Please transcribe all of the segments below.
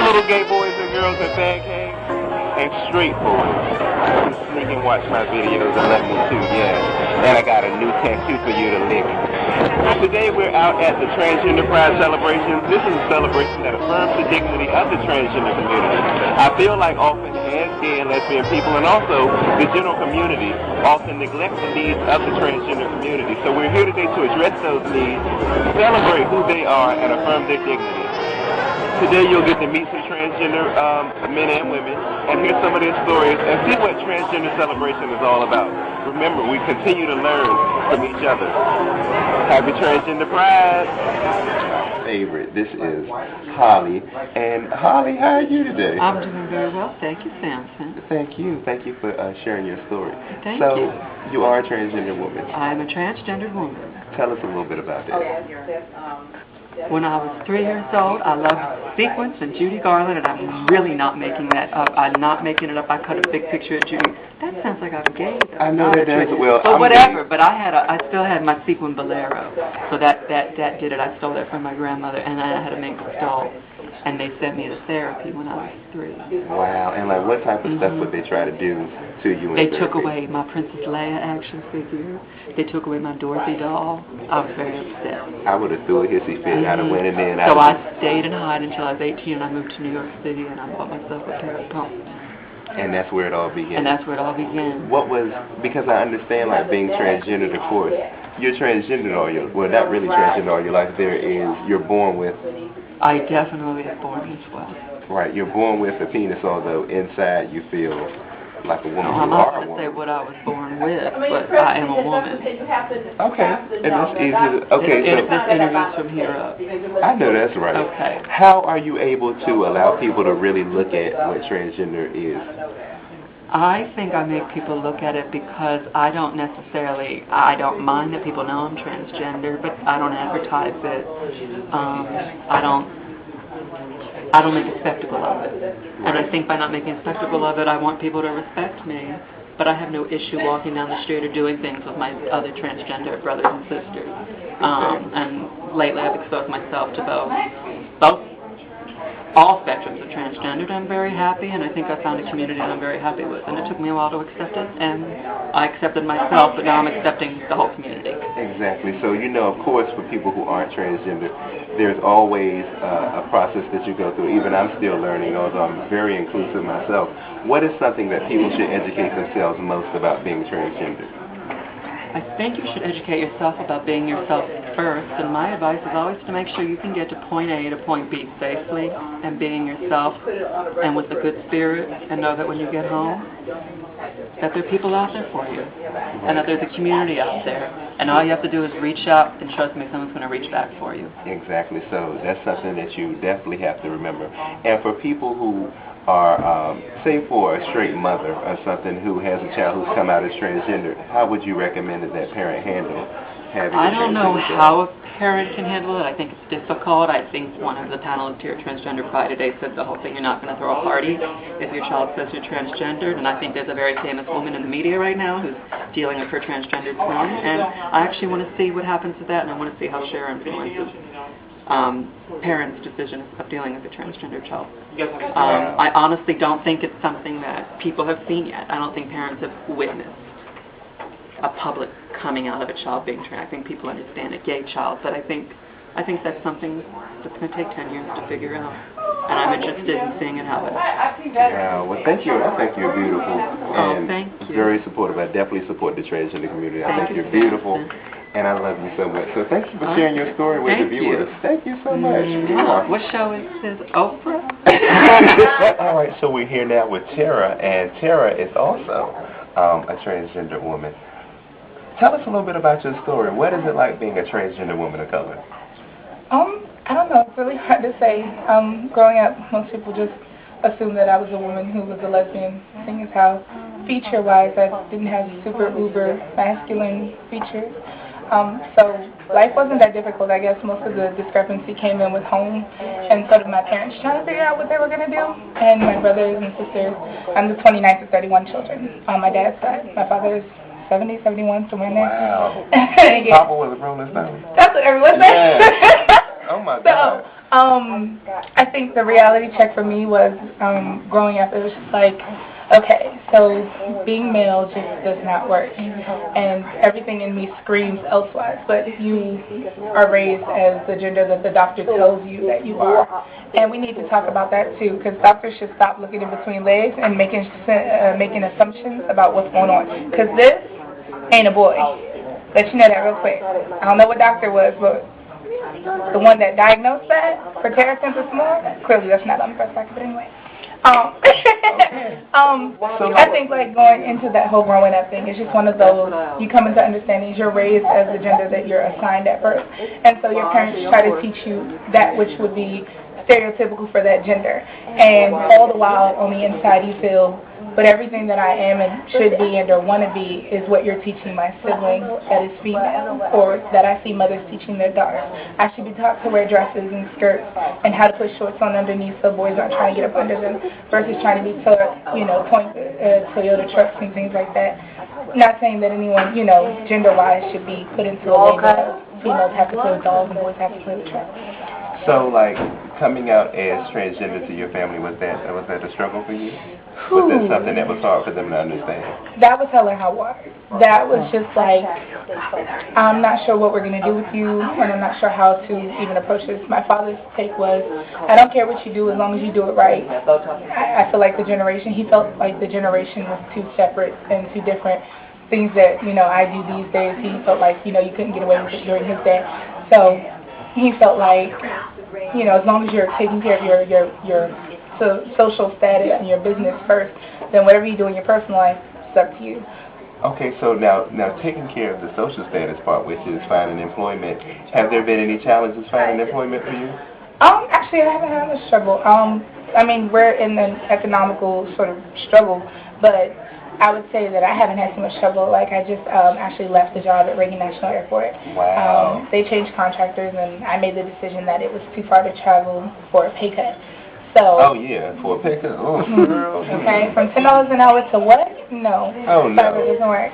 little gay boys and girls in fan cave, and straight boys who sneak and watch my videos and love me too, yeah. And I got a new tattoo for you to lick. Today we're out at the Transgender Pride Celebrations. This is a celebration that affirms the dignity of the transgender community. I feel like often as gay and lesbian people and also the general community often neglect the needs of the transgender community. So we're here today to address those needs, celebrate who they are, and affirm their dignity. Today you'll get to meet some transgender men and women and hear some of their stories and see what transgender celebration is all about. Remember, we continue to learn from each other. Happy Transgender Pride! Favorite, this is Holly. And Holly, how are you today? I'm doing very well. Thank you, Samson. Thank you. Thank you for sharing your story. Thank you. So, you are a transgender woman. I'm a transgender woman. Tell us a little bit about that. When I was 3 years old, I loved Sequence and Judy Garland, and I'm really not making that up. I'm not making it up. I cut a big picture of Judy. That sounds like I'm gay. I know that does. Well, but whatever. But I still had my Sequin Bolero, so that did it. I stole that from my grandmother, and I had a mink stole, and they sent me to therapy when I was 3. Wow. And like, what type of stuff would they try to do to you? They took away my Princess Leia action figure. They took away my Dorothy doll. I was very upset. I would have threw a hissy fit. I'd have went in there and so I stayed in hide until I was 18, and I moved to New York City, and I bought myself a pair of pumps. And that's where it all began. And that's where it all began. What was, because I understand like being transgendered, of course, you're transgendered all your, well, not really transgendered all your life. There is, you're born with. I definitely was born this way. Right, you're born with a penis, although inside you feel like a woman. I'm not going to say what I was born with, but I am a woman. Okay, and that's easy to, okay. So this interview's from here up. I know that's right. Okay. How are you able to allow people to really look at what transgender is? I think I make people look at it because I don't mind that people know I'm transgender, but I don't advertise it. I don't make a spectacle of it. And I think by not making a spectacle of it, I want people to respect me. But I have no issue walking down the street or doing things with my other transgender brothers and sisters. And lately I've exposed myself to all spectrums of transgendered. I'm very happy, and I think I found a community that I'm very happy with. And it took me a while to accept it, and I accepted myself, but now I'm accepting the whole community. Exactly. So, you know, of course, for people who aren't transgender, there's always a process that you go through. Even I'm still learning, although I'm very inclusive myself. What is something that people should educate themselves most about being transgender? I think you should educate yourself about being yourself first, and my advice is always to make sure you can get to point A to point B safely, and being yourself and with a good spirit, and know that when you get home, that there are people out there for you, and that there's a community out there, and all you have to do is reach out, and trust me, someone's going to reach back for you. Exactly. So that's something that you definitely have to remember. And for people who are, say for a straight mother or something who has a child who's come out as transgender, how would you recommend that parent handle having I don't know how a parent can handle it. I think it's difficult. I think one of the panelists here at Transgender Pride today said the whole thing, you're not going to throw a party if your child says you're transgendered. And I think there's a very famous woman in the media right now who's dealing with her transgendered son. And I actually want to see what happens to that, and I want to see how Cher influences parents' decision of dealing with a transgender child. I honestly don't think it's something that people have seen yet. I don't think parents have witnessed a public coming out of a child being trans. I think people understand a gay child, but I think that's something that's going to take 10 years to figure out. And I'm interested in seeing it happen. Yeah, well, thank you. I think you're beautiful. And thank you. Very supportive. I definitely support the transgender community. I think you're beautiful. And I love you so much. So thank you for sharing your story with the viewers. Thank you so much. What show is this? Oprah? All right, so we're here now with Tara, and Tara is also a transgender woman. Tell us a little bit about your story. What is it like being a transgender woman of color? I don't know. It's really hard to say. Growing up, most people just assumed that I was a woman who was a lesbian, seeing as how feature-wise I didn't have super uber masculine features. So life wasn't that difficult. I guess most of the discrepancy came in with home and sort of my parents trying to figure out what they were going to do. And my brothers and sisters, I'm the 29th of 31 children on my dad's side. My father is 70, 71, somewhere in there. Wow. Yeah. Papa was a Rolling Stone. That's what everyone says. Oh my God. I think the reality check for me was growing up. It was just like, okay, so being male just does not work, and everything in me screams elsewise. But you are raised as the gender that the doctor tells you that you are, and we need to talk about that too, because doctors should stop looking in between legs and making assumptions about what's going on. Because this ain't a boy. Let you know that real quick. I don't know what doctor was, but the one that diagnosed that for Terra-Symptom small, clearly that's not on the first packet, but anyway. I think like going into that whole growing up thing, it's just one of those, you come into understandings, you're raised as the gender that you're assigned at birth, and so your parents try to teach you that which would be stereotypical for that gender, and all the while on the inside you feel, but everything that I am and should be and or want to be is what you're teaching my sibling that is female, or that I see mothers teaching their daughters. I should be taught to wear dresses and skirts and how to put shorts on underneath so boys aren't trying to get up under them, versus trying to be taught, Toyota trucks and things like that. Not saying that anyone, gender-wise should be put into a way that females have to play with dolls and boys have to play with trucks. So, like, coming out as transgender to your family, was that a struggle for you? Was that something that was hard for them to understand? That was hella hard. That was just like, I'm not sure what we're going to do with you, and I'm not sure how to even approach this. My father's take was, I don't care what you do as long as you do it right. I feel like he felt like the generation was too separate and too different. Things that, I do these days, he felt like, you couldn't get away with it during his day. So he felt like, as long as you're taking care of your social status and your business first, then whatever you do in your personal life, it's up to you. Okay, so now taking care of the social status part, which is finding employment, have there been any challenges finding employment for you? Actually, I haven't had a struggle. We're in an economical sort of struggle, but I would say that I haven't had too much trouble. Like, I just actually left the job at Reagan National Airport. Wow. They changed contractors, and I made the decision that it was too far to travel for a pay cut. So. Oh, yeah, for a pay cut. Oh, girl. Okay, from $10 an hour to what? No. Oh, no. Sorry, it doesn't work.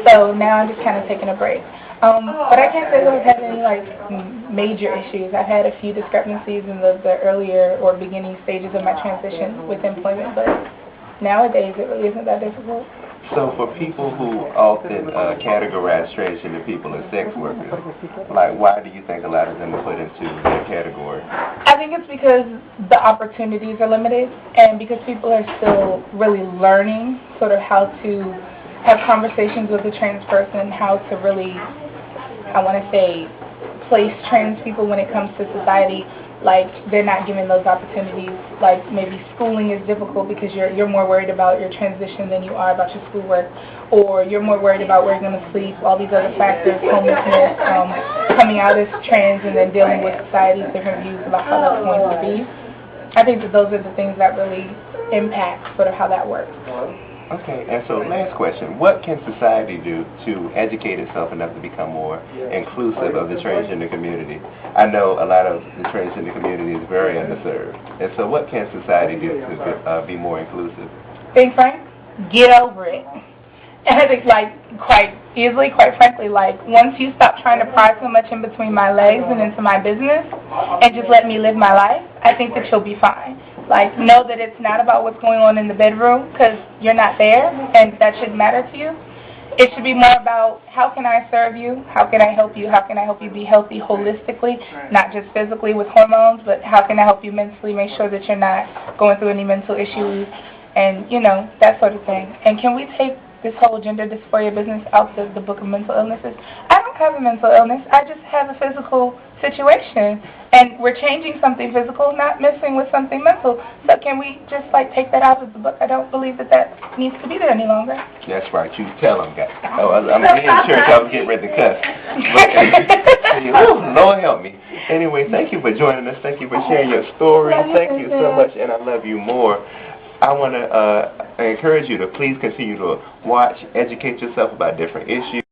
So now I'm just kind of taking a break. But I can't say that I've had any, major issues. I've had a few discrepancies in the earlier or beginning stages of my transition with employment, but nowadays, it really isn't that difficult. So for people who often categorize transgender people as sex workers, why do you think a lot of them are put into that category? I think it's because the opportunities are limited, and because people are still really learning sort of how to have conversations with a trans person, how to really, I want to say, place trans people when it comes to society. Like, they're not given those opportunities. Like, maybe schooling is difficult because you're more worried about your transition than you are about your schoolwork, or you're more worried about where you're going to sleep, all these other factors, homelessness, coming out as trans and then dealing with society's different views about how that's going to be. I think that those are the things that really impact sort of how that works. Okay, and so last question, what can society do to educate itself enough to become more inclusive of the transgender community? I know a lot of the transgender community is very underserved, and so what can society do to be more inclusive? Being frank, get over it. And I think, quite frankly, once you stop trying to pry so much in between my legs and into my business, and just let me live my life, I think that you'll be fine. Know that it's not about what's going on in the bedroom, because you're not there, and that shouldn't matter to you. It should be more about, how can I serve you? How can I help you? How can I help you be healthy holistically, not just physically with hormones, but how can I help you mentally, make sure that you're not going through any mental issues, and, that sort of thing. And can we take this whole gender dysphoria business out of the book of mental illnesses? I don't have a mental illness. I just have a physical situation, and we're changing something physical, not messing with something mental. So can we just take that out of the book? I don't believe that needs to be there any longer. That's right. You tell them, guys. Oh, I'm in church. I was getting ready to cuss. But, Lord help me. Anyway, thank you for joining us. Thank you for sharing your story. Thank you so much, and I love you more. I want to encourage you to please continue to watch, educate yourself about different issues.